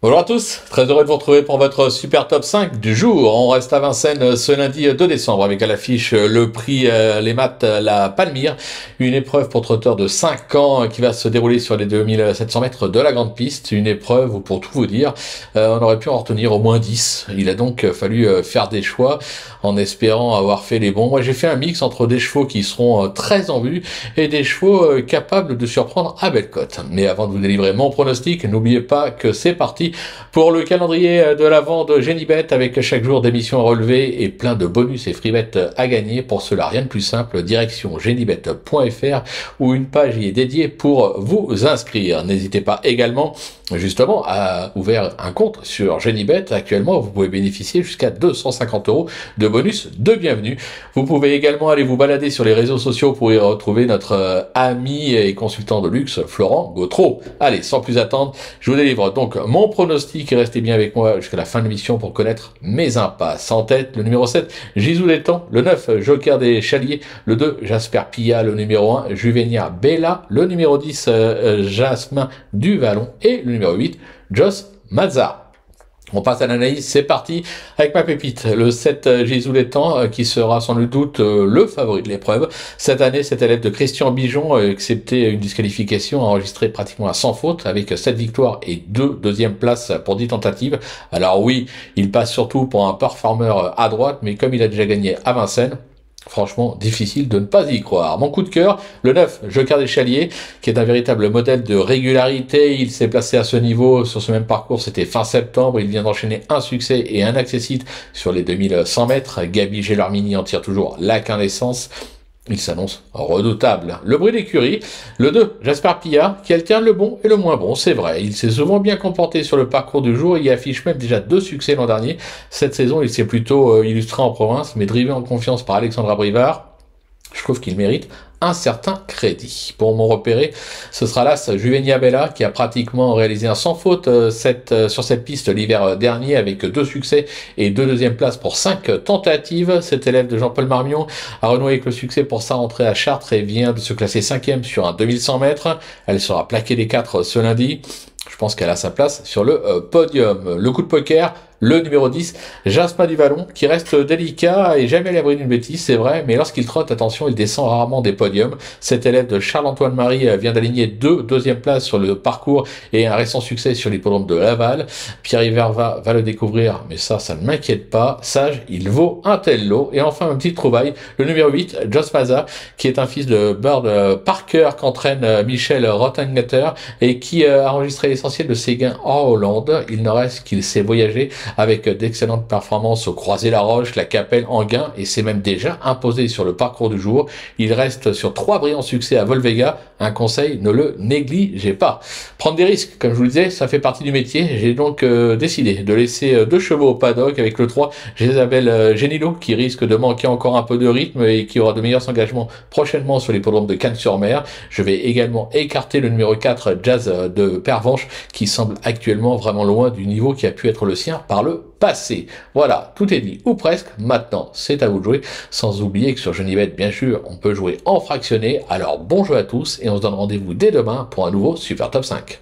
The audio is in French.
Bonjour à tous, très heureux de vous retrouver pour votre super top 5 du jour. On reste à Vincennes ce lundi 2 décembre avec à l'affiche le prix Les Maths La Palmyre, une épreuve pour trotteurs de 5 ans qui va se dérouler sur les 2700 mètres de la grande piste. Une épreuve où, pour tout vous dire, on aurait pu en retenir au moins 10. Il a donc fallu faire des choix en espérant avoir fait les bons. Moi j'ai fait un mix entre des chevaux qui seront très en vue et des chevaux capables de surprendre à belle cote. Mais avant de vous délivrer mon pronostic, n'oubliez pas que c'est parti pour le calendrier de la vente de Genibet, avec chaque jour d'émissions à relever et plein de bonus et free bets à gagner. Pour cela, rien de plus simple, direction genibet.fr où une page y est dédiée pour vous inscrire. N'hésitez pas également justement à ouvrir un compte sur Genibet. Actuellement, vous pouvez bénéficier jusqu'à 250 € de bonus de bienvenue. Vous pouvez également aller vous balader sur les réseaux sociaux pour y retrouver notre ami et consultant de luxe, Florent Gautreau. Allez, sans plus attendre, je vous délivre donc mon pronostic et restez bien avec moi jusqu'à la fin de l'émission pour connaître mes impasses. En tête, le numéro 7, Gisou Létang, le 9, Joker des Chaliers, le 2, Jasper Pilla, le numéro 1, Juvenia Bella, le numéro 10, Jasmin du Vallon et le numéro 8, Joss Mazza. On passe à l'analyse, c'est parti avec ma pépite, le 7 Gisou Létang, qui sera sans le doute le favori de l'épreuve. Cette année, cet élève de Christian Bijon, excepté une disqualification, a enregistré pratiquement à 100 fautes, avec 7 victoires et 2 deuxièmes places pour 10 tentatives. Alors oui, il passe surtout pour un performer à droite, mais comme il a déjà gagné à Vincennes, franchement, difficile de ne pas y croire. Mon coup de cœur, le 9, Joker des Chaliers, qui est un véritable modèle de régularité. Il s'est placé à ce niveau sur ce même parcours, c'était fin septembre. Il vient d'enchaîner un succès et un accessite sur les 2100 mètres. Gabi Gelormini en tire toujours la quintessence. Il s'annonce redoutable. Le bruit d'écurie, le 2, Jasper Pilla, qui alterne le bon et le moins bon, c'est vrai. Il s'est souvent bien comporté sur le parcours du jour et y affiche même déjà 2 succès l'an dernier. Cette saison, il s'est plutôt illustré en province, mais drivé en confiance par Alexandra Brivard. Je trouve qu'il mérite un certain crédit. Pour mon repéré, ce sera l'As Juvenia Bella, qui a pratiquement réalisé un sans faute sur cette piste l'hiver dernier, avec 2 succès et 2 deuxièmes places pour 5 tentatives. Cet élève de Jean-Paul Marmion a renoué avec le succès pour sa rentrée à Chartres et vient de se classer 5e sur un 2100 mètres. Elle sera plaquée des 4 ce lundi. Je pense qu'elle a sa place sur le podium. Le coup de poker, le numéro 10, Jasmin du Vallon, qui reste délicat et jamais à l'abri d'une bêtise, c'est vrai, mais lorsqu'il trotte, attention, il descend rarement des podiums. Cet élève de Charles-Antoine Marie vient d'aligner 2 deuxièmes places sur le parcours et un récent succès sur l'hippodrome de Laval. Pierre-Yver va le découvrir, mais ça ne m'inquiète pas. Sage, il vaut un tel lot. Et enfin, une petite trouvaille, le numéro 8, Joss Mazza, qui est un fils de Bird Parker qu'entraîne Michel Rottengatter et qui a enregistré l'essentiel de ses gains en Hollande. Il ne reste qu'il sait voyager avec d'excellentes performances au Croisé-la-Roche, la Capelle, Enghien, et s'est même déjà imposé sur le parcours du jour. Il reste sur 3 brillants succès à Volvega. Un conseil, ne le négligez pas. Prendre des risques, comme je vous le disais, ça fait partie du métier. J'ai donc décidé de laisser 2 chevaux au paddock avec le 3, Jésabel Genilo, qui risque de manquer encore un peu de rythme et qui aura de meilleurs engagements prochainement sur l'hippodrome de Cannes-sur-Mer. Je vais également écarter le numéro 4, Jazz de Pervenche, qui semble actuellement vraiment loin du niveau qui a pu être le sien par le passé. Voilà, tout est dit, ou presque. Maintenant, c'est à vous de jouer. Sans oublier que sur Genibet, bien sûr, on peut jouer en fractionné. Alors bon jeu à tous et on se donne rendez-vous dès demain pour un nouveau Super Top 5.